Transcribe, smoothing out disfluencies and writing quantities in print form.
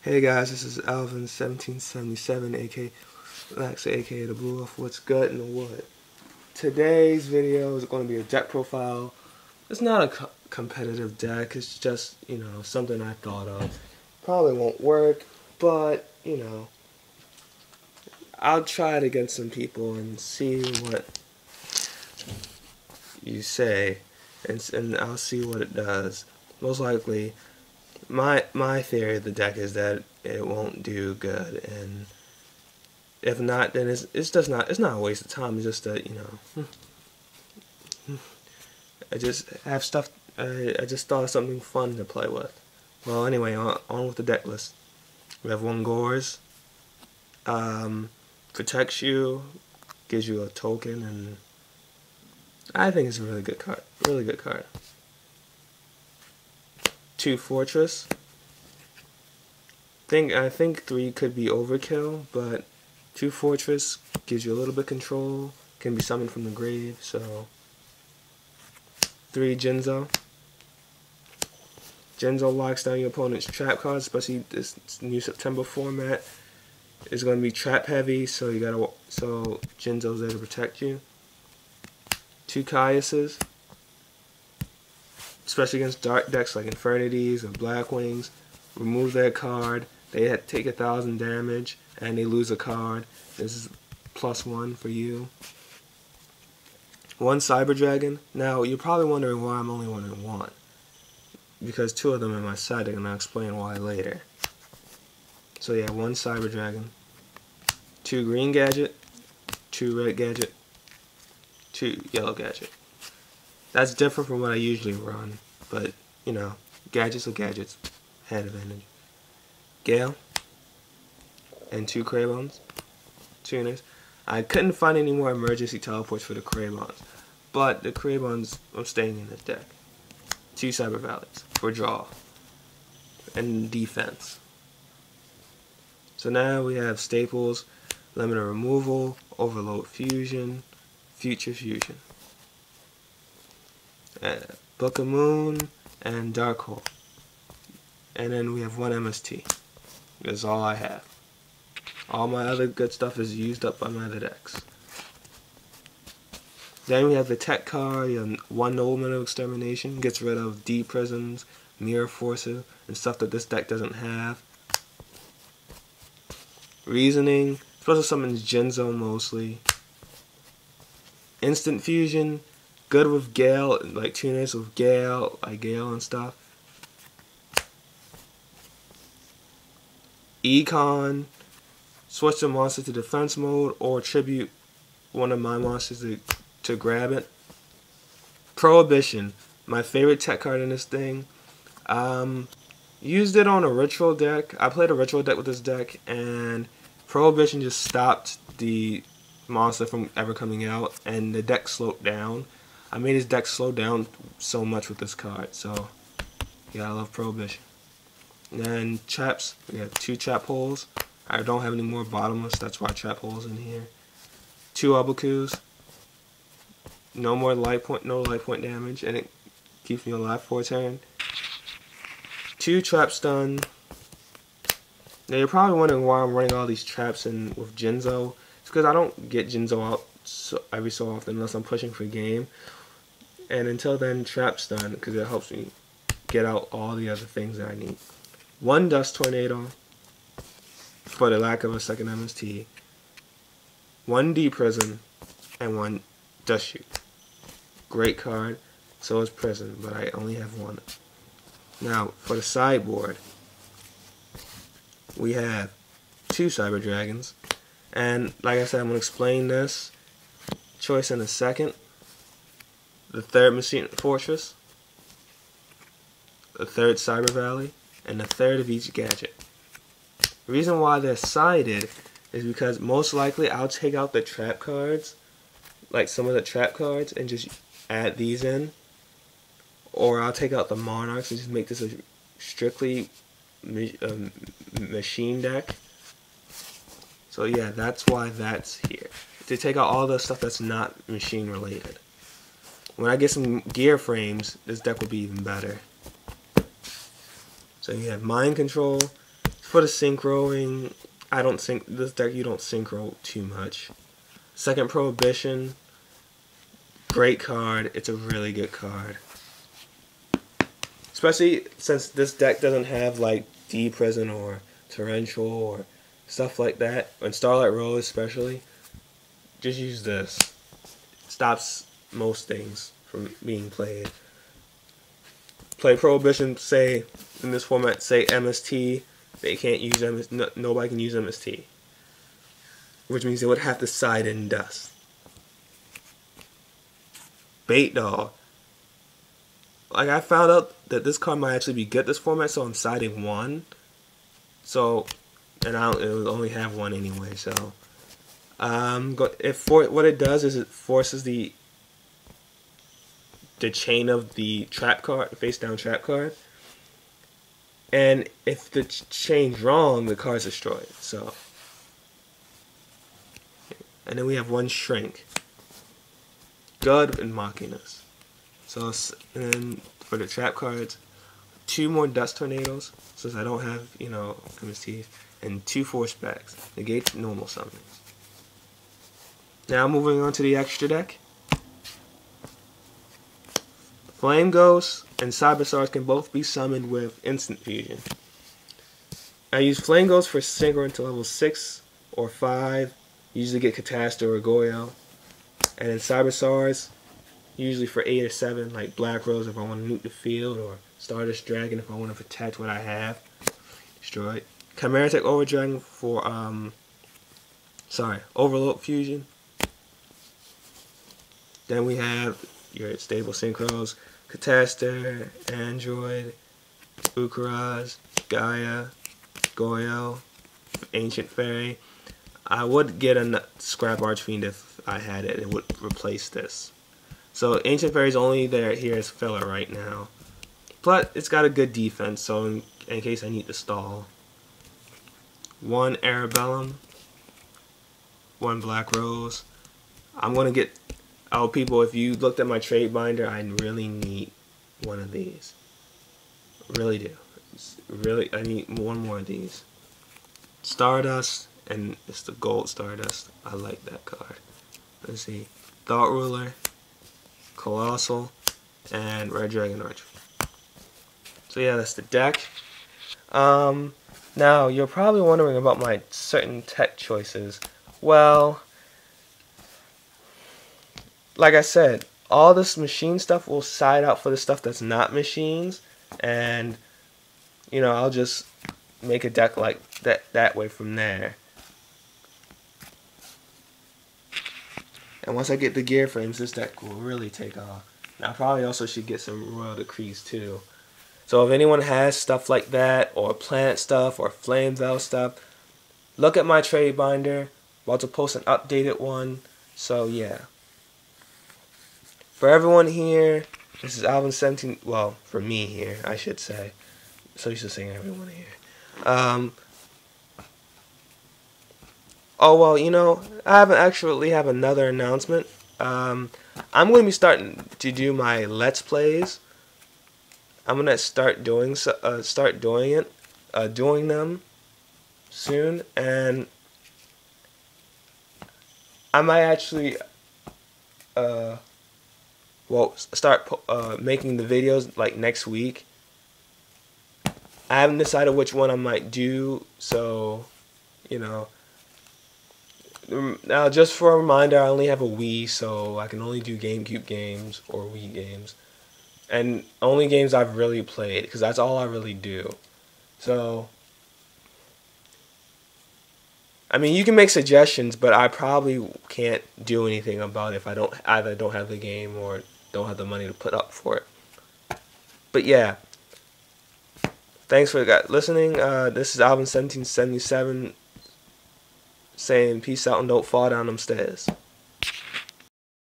Hey guys, this is Alvin1777, aka LuffyLaxer, aka the Blue Wolf. What's good in the wood? Today's video is going to be a deck profile. It's not a competitive deck, it's just, something I thought of. Probably won't work, but, I'll try it against some people and see what you say, and I'll see what it does. Most likely, my theory of the deck is that it won't do good, and if not, then it's not a waste of time. It's just that I just have stuff. I just thought of something fun to play with. Well, anyway, on with the deck list. We have one Gores. Protects you, gives you a token, and I think it's a really good card. Really good card. 2 Fortress. I think 3 could be overkill, but 2 Fortress gives you a little bit of control. Can be summoned from the grave. So 3 Jinzo. Jinzo locks down your opponent's trap cards, especially this new September format is going to be trap heavy. So Jinzo's there to protect you. 2 Caiuses. Especially against dark decks like Infernities or Blackwings, remove their card. They take 1,000 damage and they lose a card. This is +1 for you. 1 Cyber Dragon. Now you're probably wondering why I'm only running 1, because 2 of them in my side deck, and I'll explain why later. So yeah, 1 Cyber Dragon, 2 Green Gadget, 2 Red Gadget, 2 Yellow Gadget. That's different from what I usually run, but, gadgets are gadgets. Hand advantage. Gale. And 2 Craybones. Tuners. I couldn't find any more emergency teleports for the Craybones, but the Craybones, I'm staying in this deck. 2 Cyber Valleys for draw and defense. So now we have staples, limiter removal, overload fusion, future fusion. Book of Moon, and Dark Hole. And then we have 1 MST. That's all I have. All my other good stuff is used up by my other decks. Then we have the tech card. You have 1 Nobleman of Extermination. Gets rid of D prisms, mirror forces, and stuff that this deck doesn't have. Reasoning. Supposed to summon Jinzo mostly. Instant fusion. Good with Gale, like tuners with Gale, like Gale and stuff. Econ, switch the monster to defense mode or tribute one of my monsters to grab it. Prohibition, my favorite tech card in this thing. Used it on a ritual deck. I played a ritual deck with this deck, and Prohibition just stopped the monster from ever coming out, and the deck slowed down. I made his deck slow down so much with this card, so yeah, I love Prohibition. And then traps, we have 2 trap holes. I don't have any more bottomless, that's why trap holes in here. 2 Ubukus. No light point damage, and it keeps me alive for a turn. 2 trap stun. Now you're probably wondering why I'm running all these traps in with Jinzo. It's because I don't get Jinzo out every so often unless I'm pushing for game. And until then, trap stun, because it helps me get out all the other things that I need. 1 Dust Tornado, for the lack of a second MST. 1 D Prison, and 1 Dust Shoot. Great card, so is Prison, but I only have 1. Now, for the sideboard, we have 2 Cyber Dragons. And, like I said, I'm going to explain this choice in a second. The 3rd Machina Fortress, the 3rd Cyber Valley, and the 3rd of each gadget. The reason why they're sided is because most likely I'll take out the trap cards, like some of the trap cards, and just add these in. Or I'll take out the Monarchs and just make this a strictly machine deck. So yeah, that's why that's here. To take out all the stuff that's not machine related. When I get some gear frames, this deck will be even better. So you have Mind Control, For the synchroing, I don't think this deck you don't synchro too much. Second Prohibition, great card. It's a really good card. Especially since this deck doesn't have like D-Prison or Torrential or stuff like that. And Starlight Rose especially. Just use this. It stops most things from being played. Play Prohibition, say, in this format, say MST. They can't use MST. Nobody can use MST. Which means they would have to side in Dust. Bait Doll. Like, I found out that this card might actually be good this format, so I'm siding 1. So, and it will only have 1 anyway, so. What it does is it forces the chain of the trap card, face down trap card. And if the chain's wrong, the card's destroyed. So, and then we have 1 Shrink. Good in Machinas. So, and then for the trap cards, 2 more Dust Tornadoes, since I don't have, you know, MST, and 2 Force Backs. Negate normal summonings. Now moving on to the extra deck. Flame Ghost and Cyberstars can both be summoned with Instant Fusion. I use Flame Ghost for synchro until level 6 or 5. Usually get Catastrophe or Goyo. And then Cyberstars, usually for 8 or 7, like Black Rose if I want to nuke the field, or Stardust Dragon if I want to protect what I have. Destroy it. Chimeritic Overdragon for, Overload Fusion. Then we have your stable synchros, Catastor, Android, Ukuraz, Gaia, Goyo, Ancient Fairy. I would get a Scrap Archfiend if I had it. It would replace this. So Ancient Fairy is only here as filler right now. But it's got a good defense, so in case I need to stall. 1 Arabellum, 1 Black Rose. I'm going to get... Oh, people, if you looked at my trade binder, I really need 1 of these. Really do. Really, I need 1 more of these. Stardust, and it's the gold Stardust. I like that card. Let's see. Thought Ruler, Colossal, and Red Dragon Archer. So yeah, that's the deck. Now, you're probably wondering about my certain tech choices. Well, like I said, all this machine stuff will side out for the stuff that's not machines, and you know, I'll just make a deck like that way from there. And once I get the gear frames, this deck will really take off. Now, I probably also should get some Royal Decrees too. So if anyone has stuff like that, or Planet stuff, or Flame Veil stuff, look at my trade binder. I'm about to post an updated one. So yeah. For everyone here, this is Alvin17. Well, for me here, I should say. So you should say everyone here. Oh well, you know, I actually have another announcement. I'm going to be starting to do my Let's Plays. I'm gonna start doing them soon, and I might actually start making the videos like next week. I haven't decided which one I might do, so you know. Now, just for a reminder, I only have a Wii, so I can only do GameCube games or Wii games. And only games I've really played, because that's all I really do. So, I mean, you can make suggestions, but I probably can't do anything about it if I either don't have the game or don't have the money to put up for it. But yeah, thanks for listening. This is Alvin1777 saying peace out and don't fall down them stairs.